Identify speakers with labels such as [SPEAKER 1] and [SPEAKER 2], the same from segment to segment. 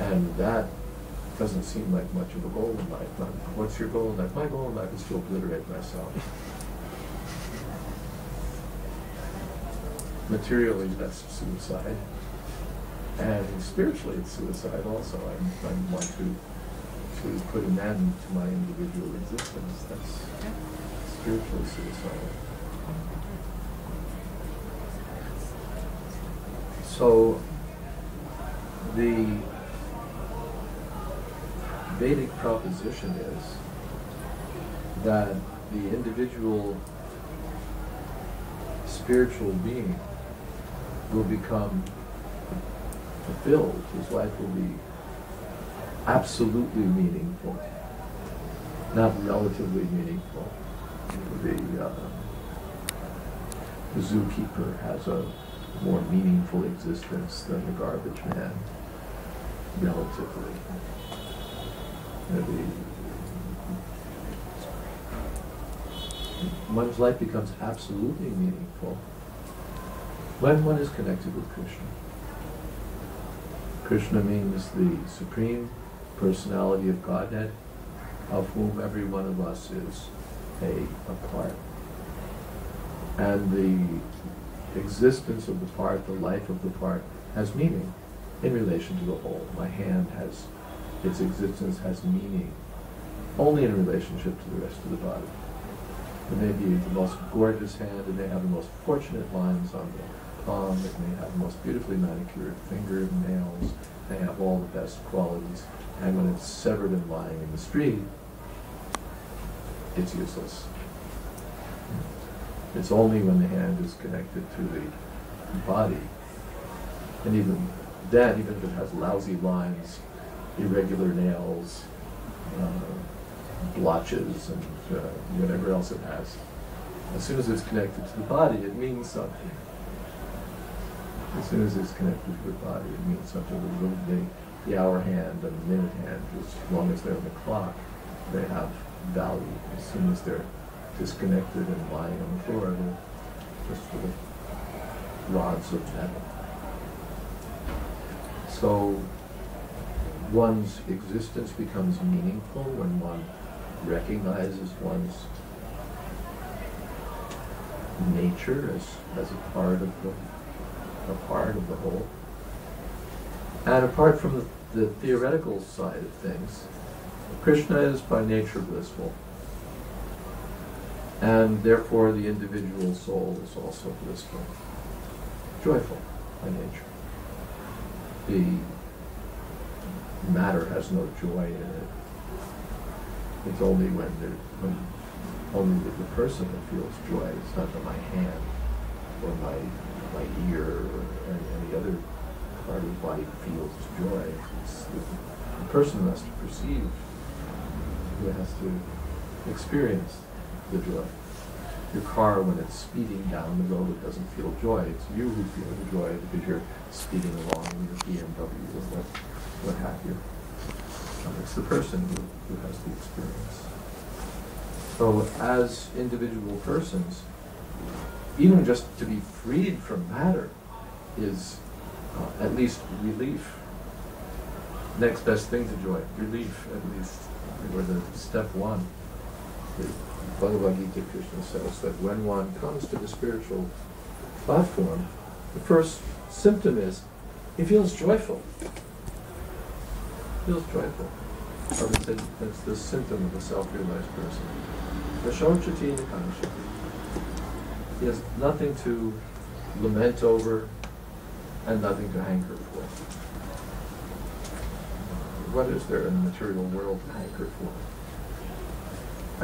[SPEAKER 1] And that doesn't seem like much of a goal in life. What's your goal in life? My goal in life is to obliterate myself. Materially, that's suicide. And spiritually, it's suicide also. I want to put an end to my individual existence. That's spiritually suicidal. So, the Vedic proposition is that the individual spiritual being will become fulfilled. His life will be absolutely meaningful, not relatively meaningful. The zookeeper has a more meaningful existence than the garbage man, relatively. One's life becomes absolutely meaningful when one is connected with Krishna. Krishna means the Supreme Personality of Godhead, of whom every one of us is a part. And the existence of the part, the life of the part, has meaning in relation to the whole. My hand has, its existence has meaning only in relationship to the rest of the body. It may be the most gorgeous hand, it may have the most fortunate lines on the palm, it may have the most beautifully manicured fingernails, it may have all the best qualities, and when it's severed and lying in the street, it's useless. It's only when the hand is connected to the body, and even then, even if it has lousy lines, irregular nails, blotches, and whatever else it has, as soon as it's connected to the body, it means something. As soon as it's connected to the body, it means something. The hour hand and the minute hand, as long as they're on the clock, they have value. As soon as they're disconnected and lying on the floor, they're just sort of rods of metal. So one's existence becomes meaningful when one recognizes one's nature as a part of the whole. And apart from the theoretical side of things, Krishna is by nature blissful. And therefore the individual soul is also blissful, joyful by nature. The matter has no joy in it. It's only when only the person that feels joy. It's not that my hand or my ear or any other part of the body feels joy. It's the person who has to perceive, who has to experience the joy. Your car, when it's speeding down the road, it doesn't feel joy. It's you who feel the joy because you're speeding along in your BMW or what have you. It's the person who has the experience. So as individual persons, even just to be freed from matter is at least relief. Next best thing to joy, relief at least, or the step one. The Bhagavad Gita, Krishna says that when one comes to the spiritual platform, the first symptom is he feels joyful. Feels joyful. Or that's the symptom of a self-realized person. Vashochati Nikanshati. He has nothing to lament over and nothing to hanker for. What is there in the material world to hanker for?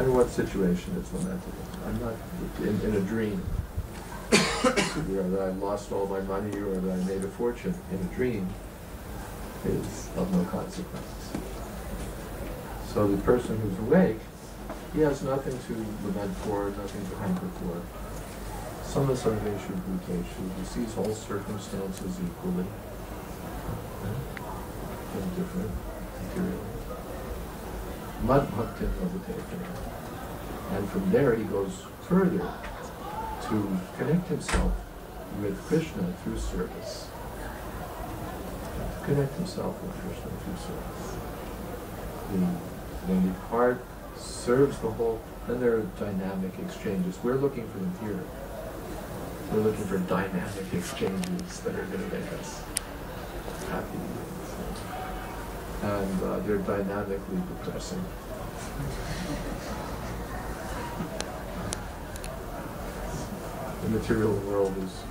[SPEAKER 1] And what situation is lamentable? I'm not in a dream, whether I lost all my money or that I made a fortune in a dream is of no consequence. So the person who's awake, he has nothing to lament for, nothing to hanker for. Samasarveshu bhuteshu, he sees all circumstances equally, indifferent, material. Mad bhaktin bhavatekana. And from there he goes further to connect himself with Krishna through service. connect himself with Krishna through service. When the heart serves the whole, then there are dynamic exchanges. We're looking for them here. We're looking for dynamic exchanges that are going to make us happy. And they're dynamically depressing. The material world is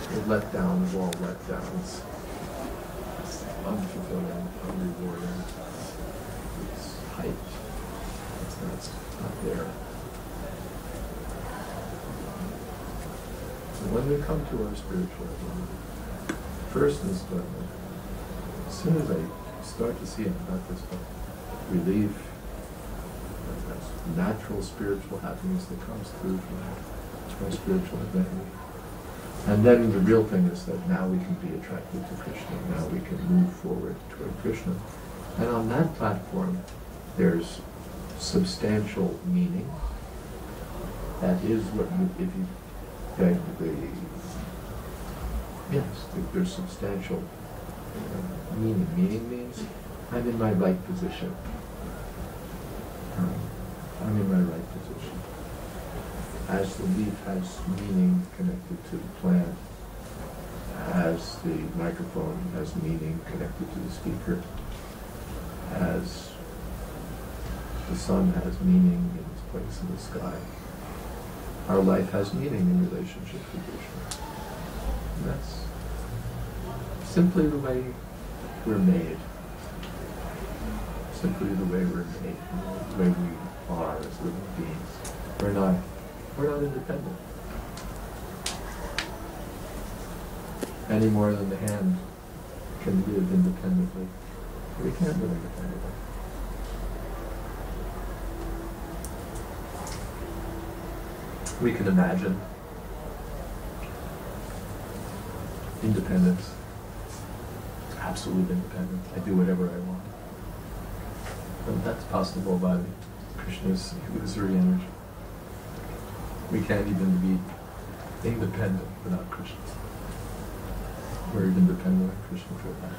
[SPEAKER 1] a letdown of all letdowns. It's unfulfilling, unrewarding. It's hyped. It's not there. So when we come to our spiritual identity, first is as soon as I start to see about this relief, that's natural spiritual happiness that comes through from my spiritual identity. And then the real thing is that now we can be attracted to Krishna. Now we can move forward toward Krishna. And on that platform, there's substantial meaning. That is what if you beg there's substantial meaning. Meaning means I'm in my right position. I'm in my right position. As the leaf has meaning connected to the plant, as the microphone has meaning connected to the speaker, as the sun has meaning in its place in the sky, our life has meaning in relationship to Krishna. And that's simply the way we're made. Simply the way we're made, the way we are as living beings. We're not independent. Any more than the hand can live independently. We can't live independently. We can imagine independence, absolute independence. I do whatever I want. But that's possible by Krishna's illusory energy. We can't even be independent without Krishna. We're independent of Krishna for that.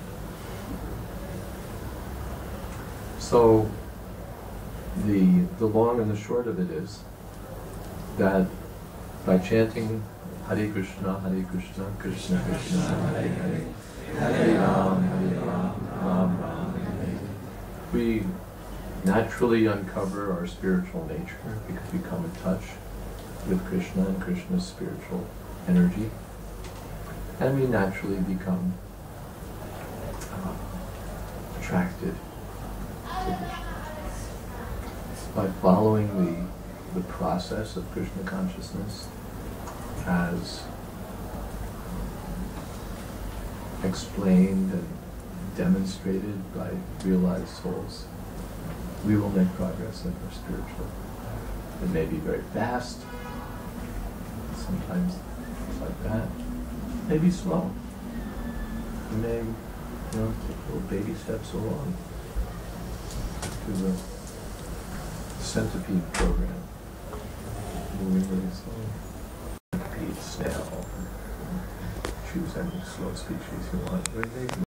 [SPEAKER 1] So the long and the short of it is that by chanting Hare Krishna, Krishna Krishna, Hare Hare, Hare Ram, Ram Ram, Hare Hare, we naturally uncover our spiritual nature because we come in touch with Krishna and Krishna's spiritual energy, and we naturally become attracted to Krishna. By following the process of Krishna consciousness as explained and demonstrated by realized souls, we will make progress in our spiritual. It may be very fast, sometimes it's like that. It may be slow. It may, take little baby steps along to the centipede program, moving really slowly. Centipede, snail, choose any slow species you want.